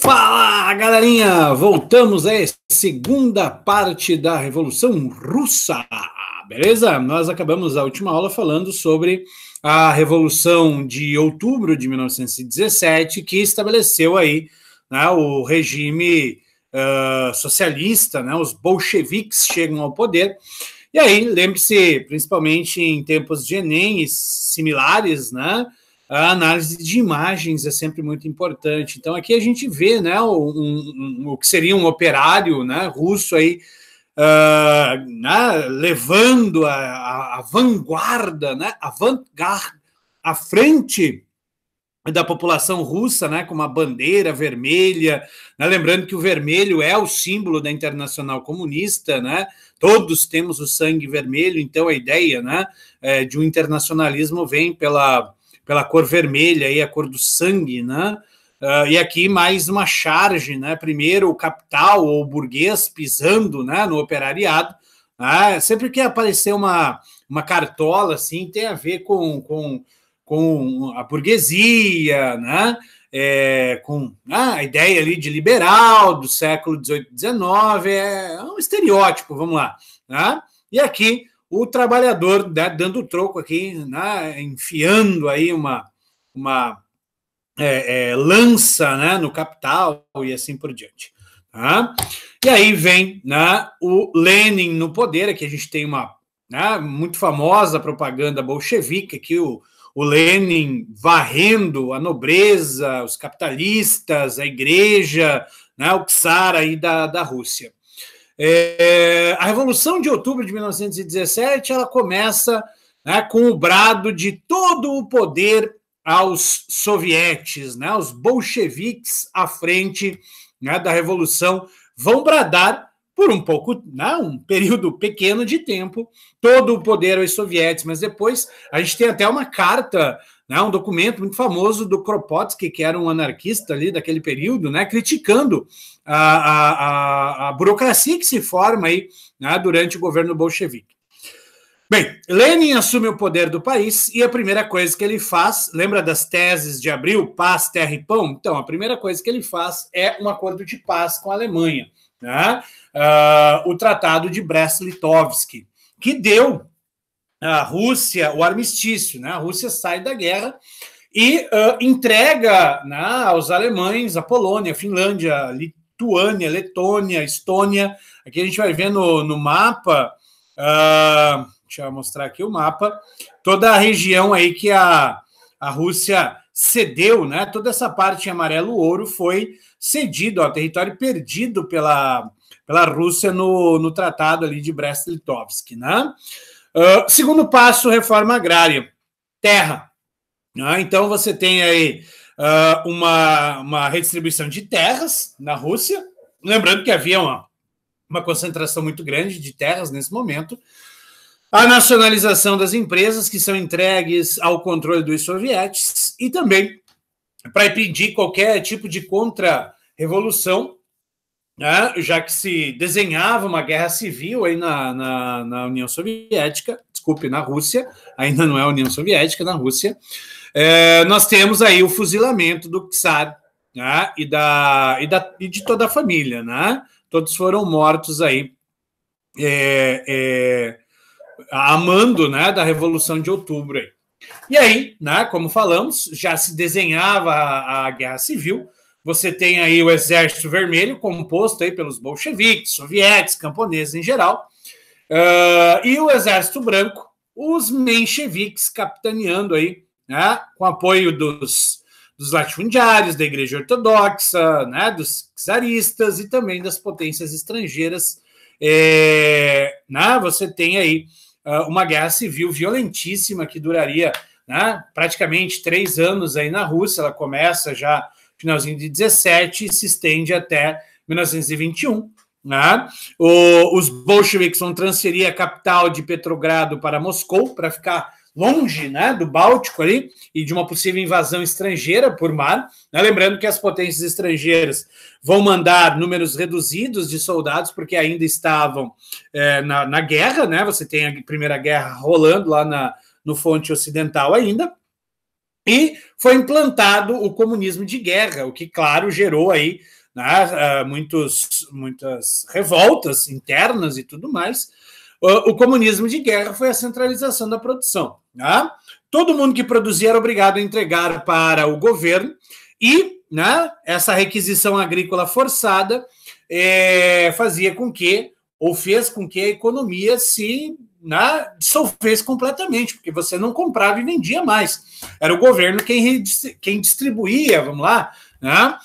Fala, galerinha! Voltamos à segunda parte da Revolução Russa, beleza? Nós acabamos a última aula falando sobre a Revolução de Outubro de 1917, que estabeleceu aí, né, o regime socialista, né, os bolcheviques chegam ao poder. E aí, lembre-se, principalmente em tempos de Enem e similares, né, a análise de imagens é sempre muito importante. Então, aqui a gente vê, né, o que seria um operário, né, russo aí, né, levando a vanguarda, né, à frente da população russa, né, com uma bandeira vermelha, né, lembrando que o vermelho é o símbolo da Internacional Comunista, né, todos temos o sangue vermelho, então a ideia, né, de um internacionalismo vem pela cor vermelha, aí, a cor do sangue, né? E aqui mais uma charge, né? Primeiro o capital ou o burguês pisando, né, no operariado. Né? Sempre que aparecer uma cartola assim, tem a ver com a burguesia, né? Com a ideia ali de liberal do século XVIII, XIX, é um estereótipo, vamos lá. Né? E aqui o trabalhador, né, dando troco aqui, né, enfiando aí uma lança, né, no capital e assim por diante. Tá? E aí vem, né, o Lenin no poder. Aqui a gente tem uma, né, muito famosa propaganda bolchevique, que o Lenin varrendo a nobreza, os capitalistas, a igreja, né, o czar aí da Rússia. A Revolução de Outubro de 1917 ela começa, né, com o brado de todo o poder aos sovietes, né, os bolcheviques à frente, né, da Revolução vão bradar por um pouco, né, um período pequeno de tempo, todo o poder aos sovietes, mas depois a gente tem até uma carta, né, um documento muito famoso do Kropotkin, que era um anarquista ali daquele período, né, criticando a burocracia que se forma aí, né, durante o governo bolchevique. Bem, Lenin assume o poder do país e a primeira coisa que ele faz, lembra das teses de Abril, paz, terra e pão? Então, a primeira coisa que ele faz é um acordo de paz com a Alemanha, né? O Tratado de Brest-Litovsk, que deu à Rússia o armistício, né? A Rússia sai da guerra e entrega, né, aos alemães a Polônia, a Finlândia, a Lituânia, Letônia, Estônia. Aqui a gente vai ver no mapa, deixa eu mostrar aqui o mapa, toda a região aí que a Rússia cedeu, né? Toda essa parte em amarelo-ouro foi cedido ao território perdido pela Rússia no tratado ali de Brest-Litovsk, né? Segundo passo, reforma agrária, terra. Então você tem aí uma redistribuição de terras na Rússia, lembrando que havia uma concentração muito grande de terras nesse momento, a nacionalização das empresas que são entregues ao controle dos sovietes e também para impedir qualquer tipo de contra-revolução, né, já que se desenhava uma guerra civil aí na União Soviética, desculpe, na Rússia, ainda não é a União Soviética, na Rússia, nós temos aí o fuzilamento do czar, né, e de toda a família, né? Todos foram mortos aí a mando, né, da Revolução de Outubro. Aí. E aí, né, como falamos, já se desenhava a Guerra Civil. Você tem aí o Exército Vermelho, composto aí pelos bolcheviques, sovietes, camponeses em geral, e o Exército Branco, os mencheviques, capitaneando aí, né, com apoio dos latifundiários, da Igreja Ortodoxa, né, dos czaristas e também das potências estrangeiras. Né, você tem aí uma guerra civil violentíssima que duraria, né, praticamente 3 anos aí na Rússia. Ela começa já no finalzinho de 17 e se estende até 1921. Né? Os bolcheviques vão transferir a capital de Petrogrado para Moscou para ficar longe, né, do Báltico ali e de uma possível invasão estrangeira por mar. Né? Lembrando que as potências estrangeiras vão mandar números reduzidos de soldados porque ainda estavam na guerra, né? Você tem a Primeira Guerra rolando lá no fronte ocidental ainda. e foi implantado o comunismo de guerra, o que, claro, gerou aí, né, muitas revoltas internas e tudo mais. O comunismo de guerra foi a centralização da produção. Né? Todo mundo que produzia era obrigado a entregar para o governo e, né, essa requisição agrícola forçada fazia com que, ou fez com que a economia se, né, dissolvesse completamente, porque você não comprava e vendia mais. Era o governo quem distribuía, vamos lá, né,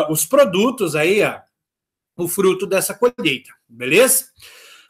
os produtos aí, o fruto dessa colheita, beleza?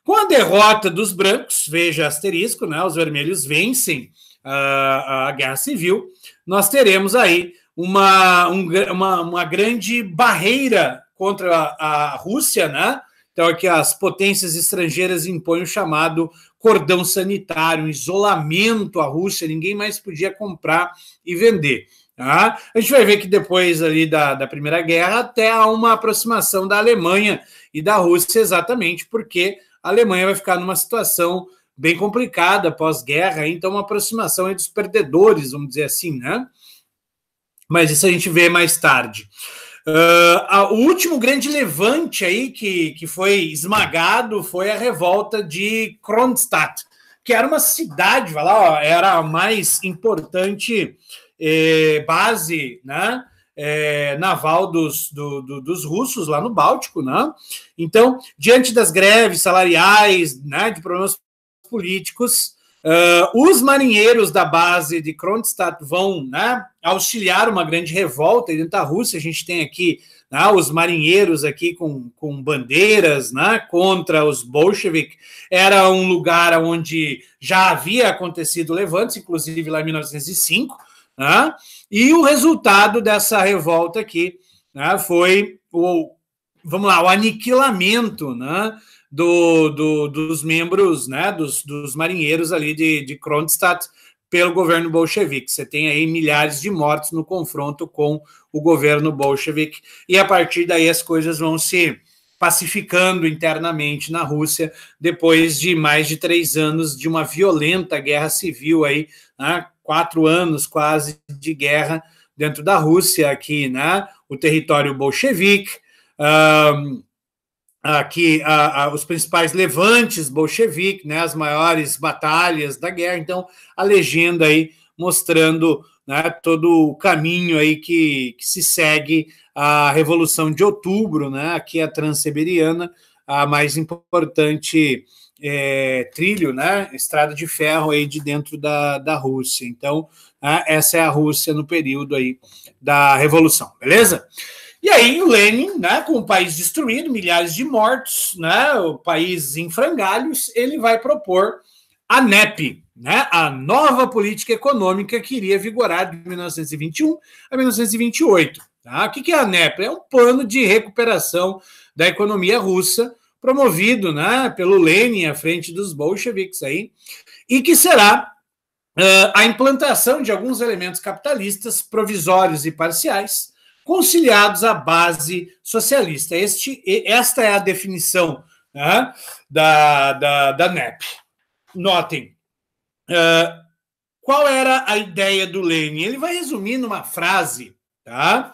Com a derrota dos brancos, veja asterisco, né, os vermelhos vencem a Guerra Civil, nós teremos aí uma grande barreira contra a Rússia, né? Então, aqui as potências estrangeiras impõem o chamado cordão sanitário, um isolamento à Rússia, ninguém mais podia comprar e vender. Tá? A gente vai ver que depois ali da Primeira Guerra até há uma aproximação da Alemanha e da Rússia, exatamente porque a Alemanha vai ficar numa situação bem complicada pós-guerra, então uma aproximação dos perdedores, vamos dizer assim, né? Mas isso a gente vê mais tarde. O último grande levante aí que foi esmagado foi a revolta de Kronstadt, que era uma cidade, vai lá, ó, era a mais importante base, né, naval dos russos lá no Báltico, né? Então, diante das greves salariais, né, de problemas políticos, os marinheiros da base de Kronstadt vão, né, auxiliar uma grande revolta dentro da Rússia. A gente tem aqui, né, os marinheiros aqui com bandeiras, né, contra os bolcheviques. Era um lugar onde já havia acontecido levantes, inclusive lá em 1905, né, e o resultado dessa revolta aqui, né, foi o aniquilamento, né, dos membros, né, dos marinheiros ali de Kronstadt pelo governo bolchevique. Você tem aí milhares de mortos no confronto com o governo bolchevique, e a partir daí as coisas vão se pacificando internamente na Rússia, depois de mais de 3 anos de uma violenta guerra civil aí, né, 4 anos quase de guerra dentro da Rússia, aqui, né, o território bolchevique, aqui os principais levantes bolcheviques, né, as maiores batalhas da guerra. Então, a legenda aí mostrando, né, todo o caminho aí que se segue a Revolução de Outubro, né, aqui a Transiberiana, a mais importante trilho, né, estrada de ferro aí de dentro da Rússia. Então, né, essa é a Rússia no período aí da Revolução, beleza? E aí o Lenin, né, com o país destruído, milhares de mortos, né, o país em frangalhos, ele vai propor a NEP, né, a nova política econômica que iria vigorar de 1921 a 1928. Tá? O que é a NEP? É um plano de recuperação da economia russa, promovido, né, pelo Lenin à frente dos bolcheviques aí, e que será a implantação de alguns elementos capitalistas provisórios e parciais, conciliados à base socialista. Esta é a definição, né, da NEP. Notem, qual era a ideia do Lenin? Ele vai resumir numa frase, tá?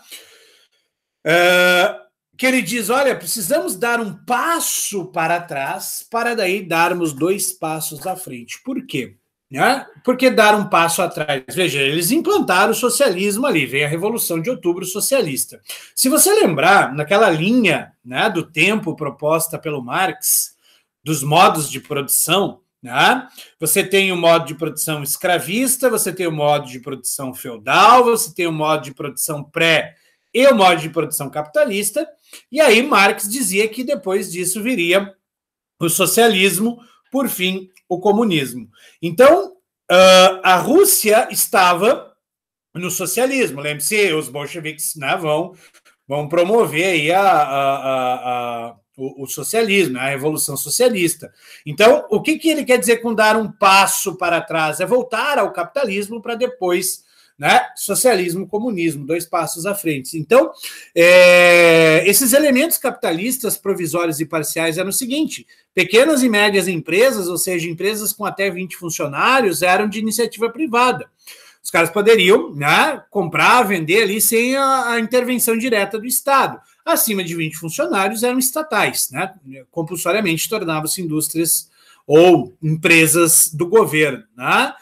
Que ele diz, olha, precisamos dar um passo para trás para daí darmos 2 passos à frente. Por quê? Né? Porque dar um passo atrás? Veja, eles implantaram o socialismo ali, veio a Revolução de Outubro socialista. Se você lembrar, naquela linha, né, do tempo proposta pelo Marx, dos modos de produção, né, você tem o modo de produção escravista, você tem o modo de produção feudal, você tem o modo de produção pré e o modo de produção capitalista, e aí Marx dizia que depois disso viria o socialismo, por fim, o comunismo. Então, a Rússia estava no socialismo. Lembre-se, os bolcheviques, né, vão promover aí o socialismo, a revolução socialista. Então, o que ele quer dizer com dar um passo para trás? É voltar ao capitalismo para depois, né, socialismo, comunismo, 2 passos à frente. Então, esses elementos capitalistas provisórios e parciais eram o seguinte: pequenas e médias empresas, ou seja, empresas com até 20 funcionários, eram de iniciativa privada. os caras poderiam, né, comprar, vender ali sem a intervenção direta do Estado. Acima de 20 funcionários eram estatais, né, compulsoriamente tornavam-se indústrias ou empresas do governo, né?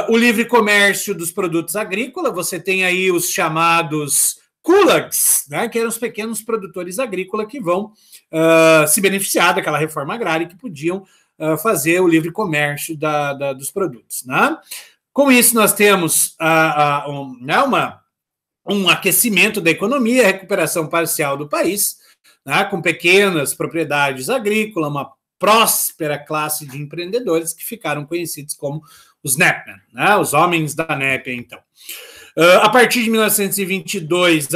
O livre comércio dos produtos agrícolas, você tem aí os chamados kulaks, né, que eram os pequenos produtores agrícolas que vão se beneficiar daquela reforma agrária, que podiam fazer o livre comércio dos produtos, né? Com isso, nós temos um aquecimento da economia, recuperação parcial do país, né, com pequenas propriedades agrícolas, uma próspera classe de empreendedores que ficaram conhecidos como os Nepmen, né, os homens da Népia, então. A partir de 1922,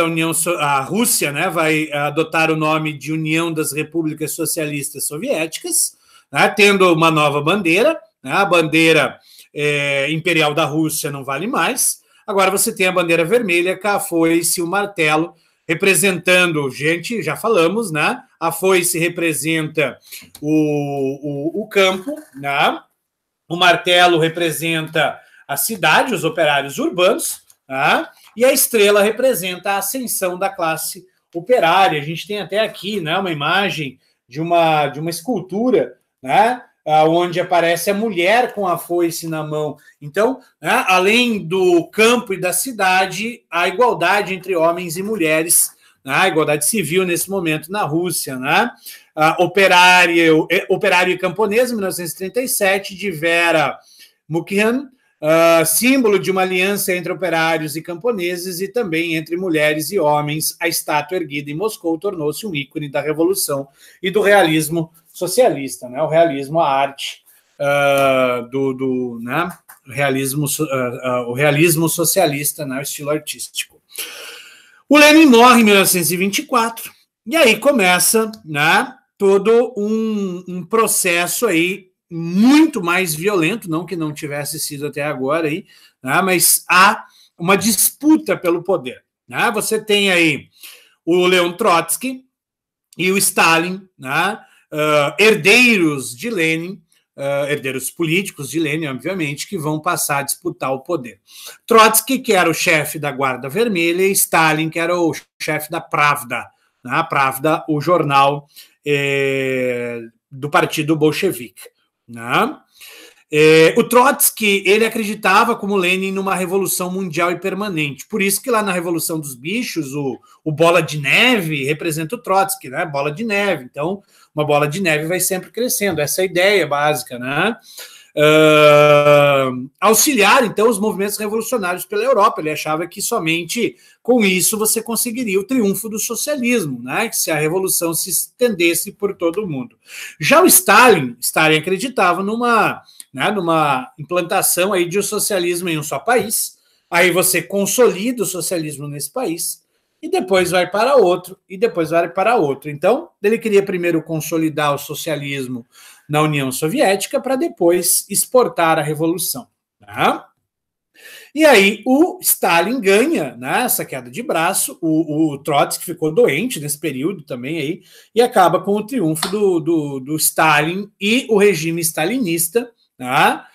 a Rússia, né, vai adotar o nome de União das Repúblicas Socialistas Soviéticas, né, tendo uma nova bandeira, né, a bandeira imperial da Rússia não vale mais. Agora você tem a bandeira vermelha, com a foice e o martelo, representando, gente, já falamos, né? A foice representa o campo, né? O martelo representa a cidade, os operários urbanos, né? E a estrela representa a ascensão da classe operária. A gente tem até aqui, né, uma imagem de uma escultura, né, onde aparece a mulher com a foice na mão. Então, né, além do campo e da cidade, a igualdade entre homens e mulheres, né, a igualdade civil nesse momento na Rússia, né? Operário e Camponês, 1937, de Vera Mukhian, símbolo de uma aliança entre operários e camponeses e também entre mulheres e homens. A estátua erguida em Moscou tornou-se um ícone da revolução e do realismo socialista, né? O realismo, a arte né? O realismo socialista, né? O estilo artístico. O Lenin morre em 1924 e aí começa, né, todo um processo aí muito mais violento, não que não tivesse sido até agora aí, né, mas há uma disputa pelo poder, né? Você tem aí o Leon Trotsky e o Stalin, né, herdeiros de Lenin, herdeiros políticos de Lenin, obviamente, que vão passar a disputar o poder. Trotsky, que era o chefe da Guarda Vermelha, e Stalin, que era o chefe da Pravda, né? A Pravda, o jornal do partido bolchevique, né? O Trotsky, ele acreditava, como Lenin, numa revolução mundial e permanente. Por isso que lá na Revolução dos Bichos, o Bola de Neve representa o Trotsky, né? Bola de neve. Então, uma bola de neve vai sempre crescendo. Essa é a ideia básica, né? Auxiliar, então, os movimentos revolucionários pela Europa. Ele achava que somente com isso você conseguiria o triunfo do socialismo, né? Que se a revolução se estendesse por todo o mundo. Já o Stalin acreditava numa implantação aí de um socialismo em um só país. Aí você consolida o socialismo nesse país e depois vai para outro, e depois vai para outro. Então, ele queria primeiro consolidar o socialismo na União Soviética para depois exportar a revolução, tá? E aí o Stalin ganha, né, essa queda de braço, o Trotsky ficou doente nesse período também aí, e acaba com o triunfo do Stalin e o regime stalinista, tá?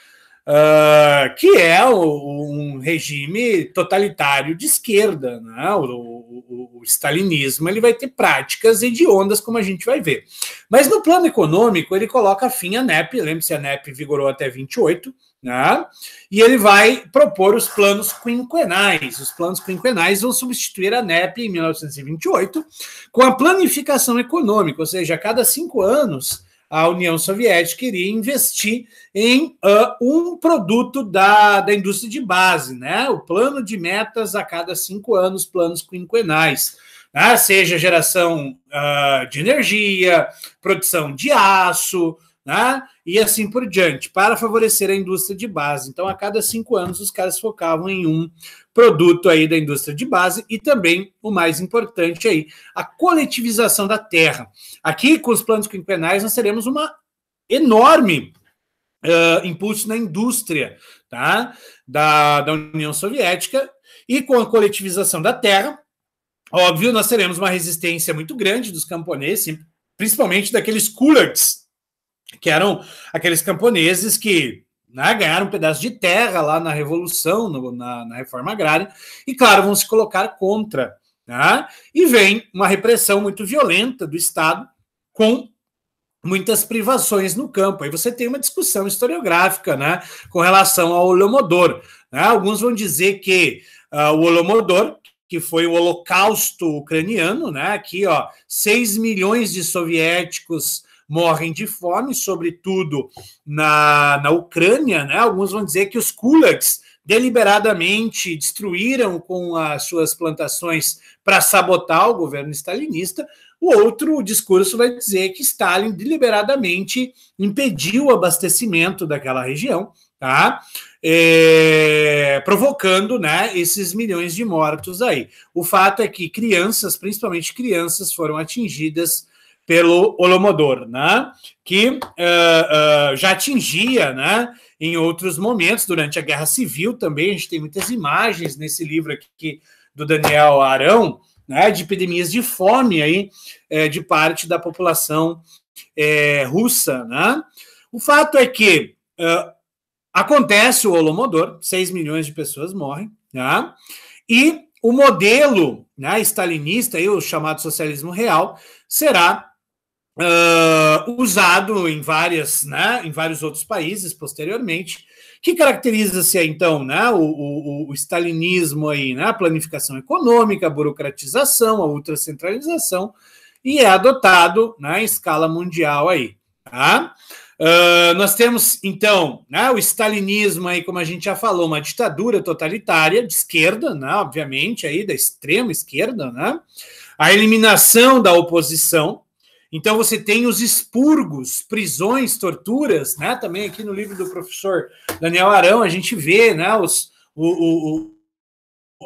Que é um regime totalitário de esquerda, né? O stalinismo, ele vai ter práticas hediondas, como a gente vai ver. Mas no plano econômico, ele coloca fim à NEP, lembre-se, a NEP vigorou até 28, né? E ele vai propor os planos quinquenais. Os planos quinquenais vão substituir a NEP em 1928 com a planificação econômica, ou seja, a cada 5 anos a União Soviética iria investir em um produto da indústria de base, né? O plano de metas a cada 5 anos, planos quinquenais, né? Seja geração de energia, produção de aço, né? E assim por diante, para favorecer a indústria de base. Então, a cada 5 anos, os caras focavam em um produto aí da indústria de base e também, o mais importante aí, a coletivização da terra. Aqui, com os planos quinquenais, nós teremos uma enorme impulso na indústria, tá? da União Soviética, e com a coletivização da terra, óbvio, nós teremos uma resistência muito grande dos camponeses, principalmente daqueles kulaks, que eram aqueles camponeses que né, ganharam um pedaço de terra lá na Revolução, na Reforma Agrária, e, claro, vão se colocar contra. Né? E vem uma repressão muito violenta do Estado, com muitas privações no campo. Aí você tem uma discussão historiográfica, né, com relação ao Holodomor. Né? Alguns vão dizer que o Holodomor, que foi o Holocausto ucraniano, né, aqui, 6 milhões de soviéticos morrem de fome, sobretudo na Ucrânia, né? Alguns vão dizer que os kulaks deliberadamente destruíram com as suas plantações para sabotar o governo stalinista. O outro discurso vai dizer que Stalin deliberadamente impediu o abastecimento daquela região, tá? Provocando, né, esses milhões de mortos aí. O fato é que crianças, principalmente crianças, foram atingidas pelo Holodomor, né, que já atingia, né, em outros momentos, durante a Guerra Civil também. A gente tem muitas imagens nesse livro aqui do Daniel Arão, né, de epidemias de fome aí, de parte da população russa. Né. O fato é que acontece o Holodomor, 6 milhões de pessoas morrem, né, e o modelo, né, stalinista, aí, o chamado socialismo real, será usado em vários outros países posteriormente, que caracteriza-se então, né, o stalinismo aí, né, a planificação econômica, a burocratização, a ultracentralização, e é adotado, né, em escala mundial aí. Tá? Nós temos então, né, o stalinismo aí, como a gente já falou, uma ditadura totalitária de esquerda, né, obviamente aí da extrema esquerda, né, a eliminação da oposição. Então, você tem os expurgos, prisões, torturas, né? Também aqui no livro do professor Daniel Arão, a gente vê, né,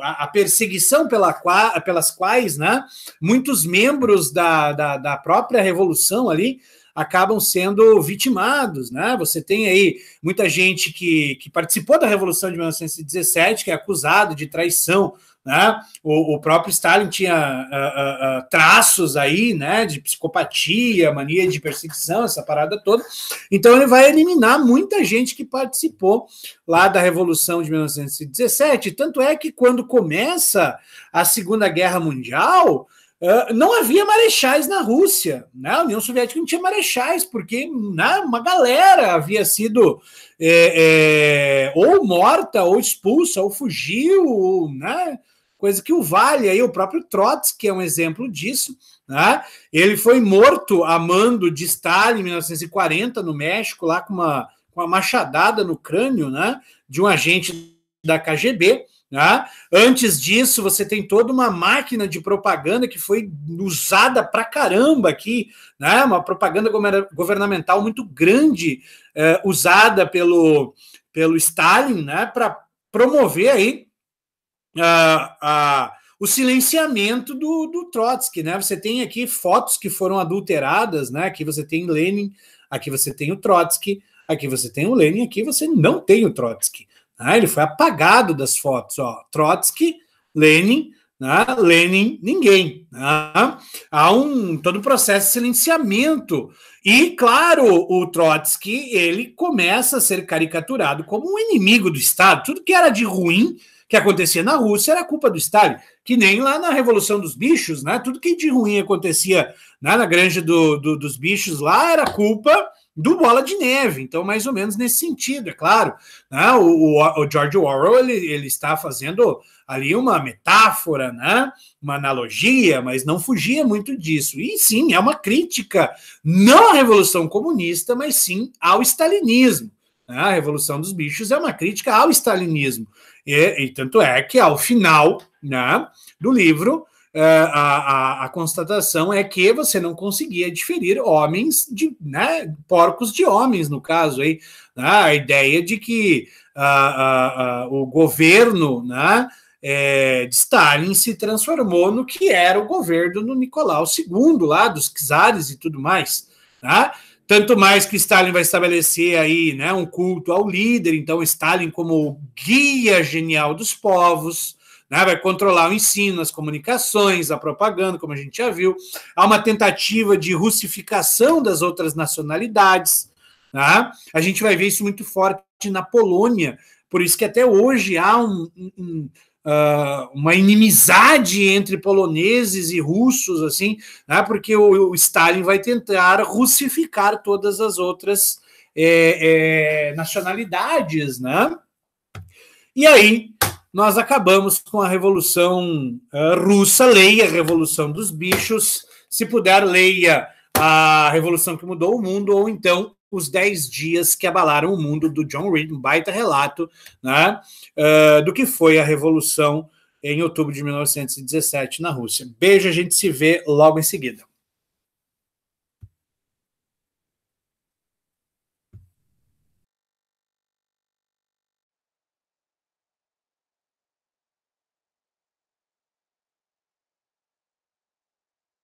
a perseguição pelas quais, né, muitos membros da própria revolução ali acabam sendo vitimados, né? Você tem aí muita gente que participou da Revolução de 1917, que é acusado de traição, né? O próprio Stalin tinha traços aí, né, de psicopatia, mania de perseguição, essa parada toda. Então ele vai eliminar muita gente que participou lá da Revolução de 1917. Tanto é que quando começa a Segunda Guerra Mundial, não havia marechais na Rússia, né? A União Soviética não tinha marechais, porque, né, uma galera havia sido ou morta, ou expulsa, ou fugiu, ou, né? Coisa que o vale aí, o próprio Trotsky é um exemplo disso, né? Ele foi morto a mando de Stalin em 1940 no México, lá com uma machadada no crânio, né, de um agente da KGB. Né? Antes disso, você tem toda uma máquina de propaganda que foi usada pra caramba aqui, né? Uma propaganda governamental muito grande, usada pelo Stalin, né, para promover aí o silenciamento do Trotsky, né? Você tem aqui fotos que foram adulteradas, né? Aqui você tem Lenin, aqui você tem o Trotsky, aqui você tem o Lenin, aqui você não tem o Trotsky. Né? Ele foi apagado das fotos, Trotsky, Lenin, né? Lenin, ninguém. Né? Há todo um processo de silenciamento. E, claro, o Trotsky, ele começa a ser caricaturado como um inimigo do Estado. Tudo que era de ruim que acontecia na Rússia era culpa do Stalin, que nem lá na Revolução dos Bichos, né? Tudo que de ruim acontecia, né, na Granja dos Bichos lá era culpa do Bola de Neve. Então, mais ou menos nesse sentido, é claro. Né? O George Orwell, ele está fazendo ali uma metáfora, né? Uma analogia, mas não fugia muito disso. E sim, é uma crítica, não à Revolução Comunista, mas sim ao stalinismo. Né? A Revolução dos Bichos é uma crítica ao stalinismo. E tanto é que, ao final, né, do livro, a constatação é que você não conseguia diferir homens de, né, porcos de homens, no caso aí, né, a ideia de que o governo, né, de Stalin se transformou no que era o governo do Nicolau II, lá dos czares e tudo mais, né? Tanto mais que Stalin vai estabelecer aí, né, um culto ao líder, então Stalin como guia genial dos povos, né, vai controlar o ensino, as comunicações, a propaganda, como a gente já viu. Há uma tentativa de russificação das outras nacionalidades. Né? A gente vai ver isso muito forte na Polônia, por isso que até hoje há uma inimizade entre poloneses e russos, assim, né, porque o Stalin vai tentar russificar todas as outras nacionalidades, né? E aí nós acabamos com a Revolução Russa. Leia a Revolução dos Bichos, se puder, leia a Revolução que Mudou o Mundo, ou então Os 10 Dias que Abalaram o Mundo, do John Reed, um baita relato, né, do que foi a Revolução em outubro de 1917 na Rússia. Beijo, a gente se vê logo em seguida.